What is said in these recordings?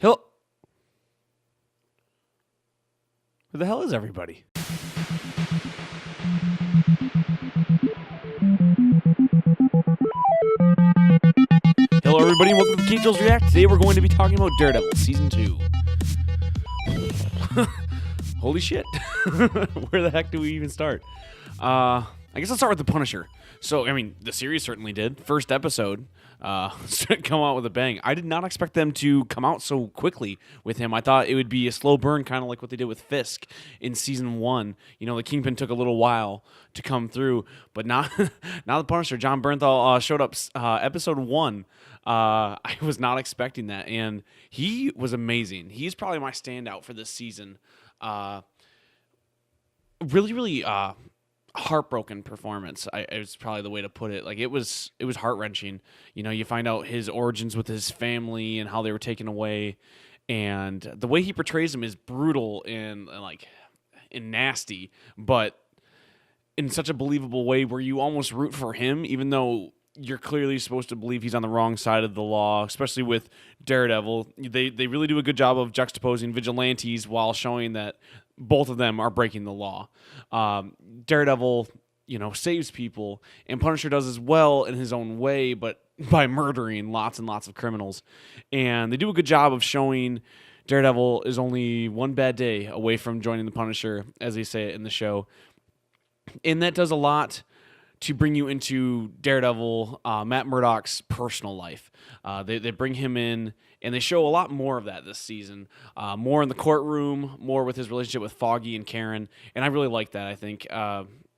Who the hell is everybody? Hello, everybody. Welcome to the Angels React. Today, we're going to be talking about Daredevil Season 2. Holy shit. Where the heck do we even start? I guess let's start with The Punisher. So, I mean, the series certainly did. First episode, come out with a bang. I did not expect them to come out so quickly with him. I thought it would be a slow burn, kind of like what they did with Fisk in Season 1. You know, the Kingpin took a little while to come through, but now The Punisher, John Bernthal, showed up Episode 1. I was not expecting that, and he was amazing. He's probably my standout for this season. Really, heartbroken performance. It's probably the way to put it. Like it was heart-wrenching. You know, you find out his origins with his family and how they were taken away, and the way he portrays him is brutal and nasty, but in such a believable way where you almost root for him, even though you're clearly supposed to believe he's on the wrong side of the law, especially with Daredevil. They really do a good job of juxtaposing vigilantes while showing that both of them are breaking the law. Daredevil, you know, saves people, and Punisher does as well in his own way, but by murdering lots and lots of criminals. And they do a good job of showing Daredevil is only one bad day away from joining the Punisher, as they say it in the show. And that does a lot to bring you into Daredevil, Matt Murdock's personal life. They bring him in, and they show a lot more of that this season. More in the courtroom, more with his relationship with Foggy and Karen, and I really like that. I think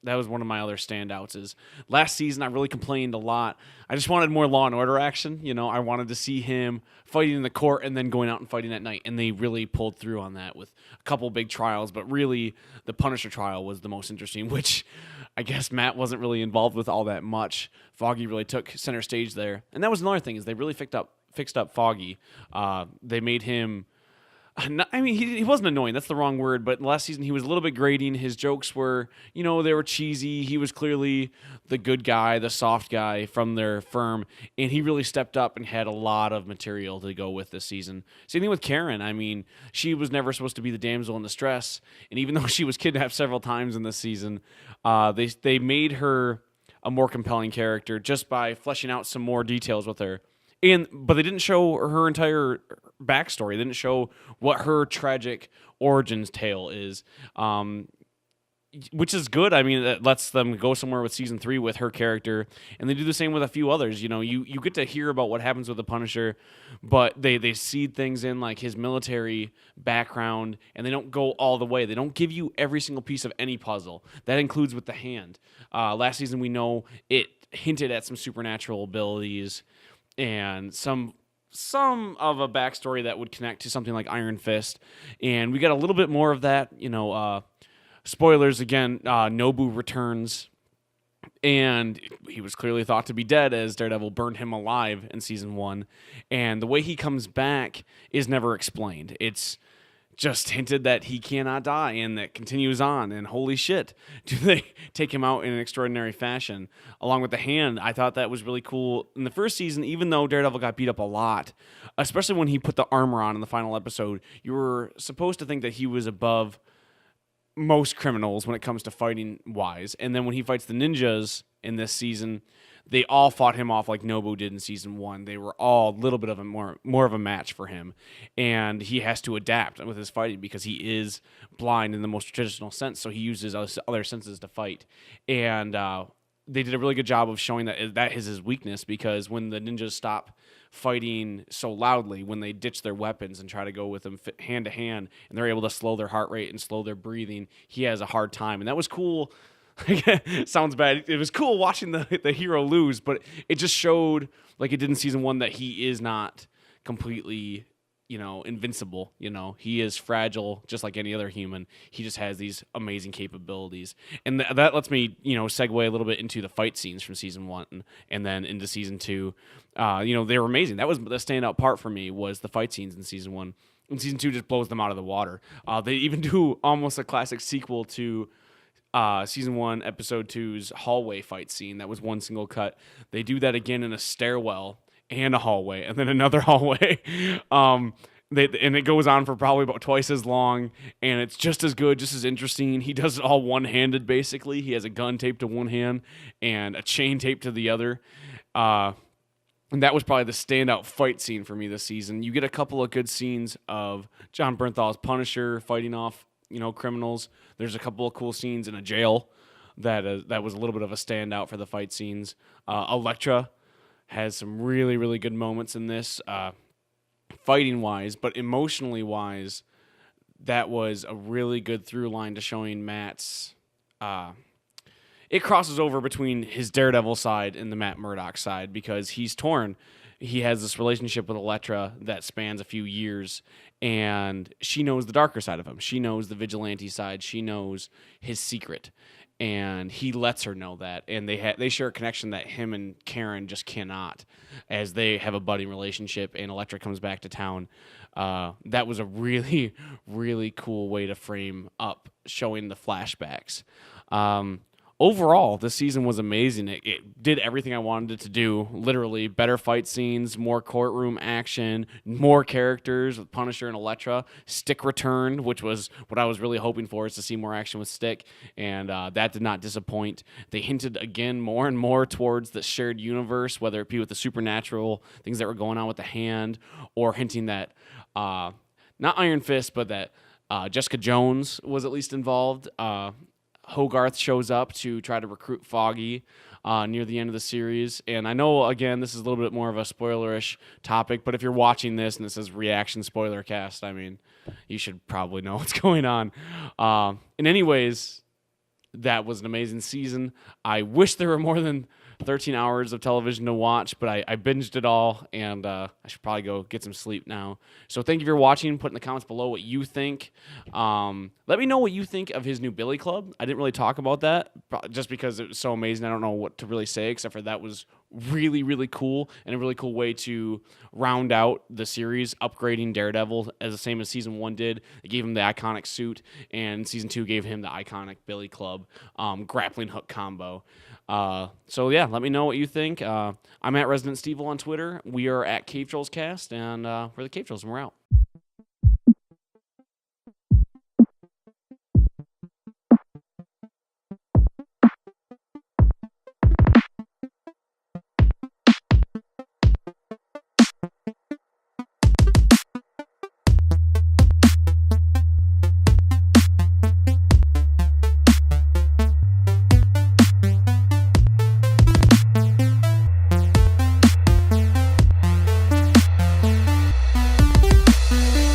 that was one of my other standouts. Is last season I really complained a lot. I just wanted more Law and Order action. You know, I wanted to see him fighting in the court and then going out and fighting at night, and they really pulled through on that with a couple big trials. But really, the Punisher trial was the most interesting, which I guess Matt wasn't really involved with all that much. Foggy really took center stage there, and that was another thing is they really fixed up Foggy. They made him. I mean, he wasn't annoying. That's the wrong word. But last season, he was a little bit grating. His jokes were, you know, they were cheesy. He was clearly the good guy, the soft guy from their firm. And he really stepped up and had a lot of material to go with this season. Same thing with Karen. I mean, she was never supposed to be the damsel in distress. And even though she was kidnapped several times in this season, they made her a more compelling character just by fleshing out some more details with her. But they didn't show her entire backstory. They didn't show what her tragic origins tale is, which is good. I mean, that lets them go somewhere with season 3 with her character, and they do the same with a few others. You know, you get to hear about what happens with the Punisher, but they seed things in like his military background, and they don't go all the way. They don't give you every single piece of any puzzle. That includes with the hand. Last season, we know it hinted at some supernatural abilities and some of a backstory that would connect to something like Iron Fist. And we got a little bit more of that. You know, spoilers again, Nobu returns, and he was clearly thought to be dead as Daredevil burned him alive in Season 1. And the way he comes back is never explained. It's just hinted that he cannot die, and that continues on. And holy shit, do they take him out in an extraordinary fashion. Along with the hand, I thought that was really cool. In the first season, even though Daredevil got beat up a lot, especially when he put the armor on in the final episode, you were supposed to think that he was above most criminals when it comes to fighting wise. And then when he fights the ninjas in this season, they all fought him off like Nobu did in Season 1. They were all a little bit of a more of a match for him. And he has to adapt with his fighting because he is blind in the most traditional sense, so he uses other senses to fight. And they did a really good job of showing that is his weakness, because when the ninjas stop fighting so loudly, when they ditch their weapons and try to go with them hand to hand, and they're able to slow their heart rate and slow their breathing, he has a hard time. And that was cool. Sounds bad. It was cool watching the hero lose, but it just showed, like it did in Season 1, that he is not completely, you know, invincible. You know, he is fragile just like any other human. He just has these amazing capabilities. And that lets me, you know, segue a little bit into the fight scenes from Season 1 and then into Season 2. You know, they were amazing. That was the standout part for me, was the fight scenes in Season 1. And Season 2 just blows them out of the water. They even do almost a classic sequel to Season 1, Episode 2's hallway fight scene. That was one single cut. They do that again in a stairwell and a hallway, and then another hallway. And it goes on for probably about twice as long, and it's just as good, just as interesting. He does it all one-handed, basically. He has a gun taped to one hand and a chain taped to the other. And that was probably the standout fight scene for me this season. You get a couple of good scenes of John Bernthal's Punisher fighting off, criminals. There's a couple of cool scenes in a jail that was a little bit of a standout for the fight scenes. Elektra has some really, really good moments in this. Fighting wise, but emotionally wise, that was a really good through line to showing Matt's. It crosses over between his Daredevil side and the Matt Murdock side because he's torn. He has this relationship with Elektra that spans a few years, and she knows the darker side of him. She knows the vigilante side. She knows his secret, and he lets her know that. And they share a connection that him and Karen just cannot, as they have a budding relationship. And Elektra comes back to town. That was a really, really cool way to frame up showing the flashbacks. Overall, this season was amazing. It did everything I wanted it to do, literally. Better fight scenes, more courtroom action, more characters with Punisher and Elektra. Stick returned, which was what I was really hoping for, is to see more action with Stick, and that did not disappoint. They hinted again more and more towards the shared universe, whether it be with the supernatural, things that were going on with the hand, or hinting that, not Iron Fist, but that Jessica Jones was at least involved. Hogarth shows up to try to recruit Foggy near the end of the series. And I know, again, this is a little bit more of a spoilerish topic, but if you're watching this and this is reaction spoiler cast, I mean, you should probably know what's going on. In any ways, that was an amazing season. I wish there were more than 13 hours of television to watch, but I binged it all, and I should probably go get some sleep now. So thank you for watching. Put in the comments below what you think. Let me know what you think of his new Billy Club. I didn't really talk about that, just because it was so amazing. I don't know what to really say, except for that was really, really cool, and a really cool way to round out the series, upgrading Daredevil as the same as Season 1 did. It gave him the iconic suit, and Season 2 gave him the iconic Billy Club grappling hook combo. So yeah, let me know what you think. I'm at Resident Steve on Twitter. We are at Cave Trolls Cast, and we're the Cave Trolls, and we're out.